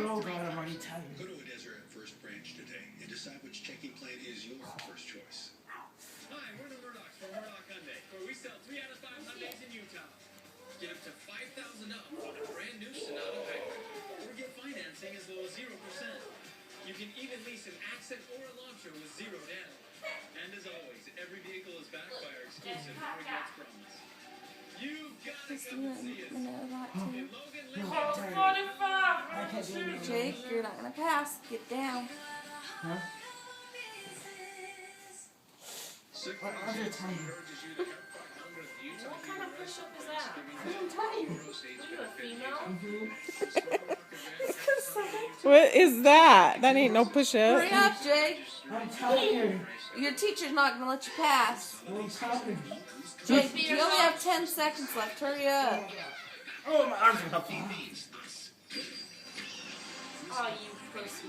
Oh God, I'm already tired. Go to a Deseret First branch today and decide which checking plan is your first choice. Hi, we're the Murdochs from Murdoch Hyundai, where we sell 3 out of 5 Hyundais in Utah. Get up to $5,000 off on a brand new Sonata Hybrid, or get financing as low as 0%. You can even lease an Accent or a Elantra with 0 down. And as always, every vehicle is backed by our exclusive no regrets promise. You've got to come and see us. In Logan, Lincoln. Jake, you're not gonna pass. Get down. Huh? What other time? What kind of push-up is that? I'm tired. Are you a female? What is that? That ain't no push-up. Hurry up, Jake. I'm tired. Your teacher's not gonna let you pass. I'm tired. Jake, you only have 10 seconds left. Hurry up. Oh, my arms are up. Oh, you pussy.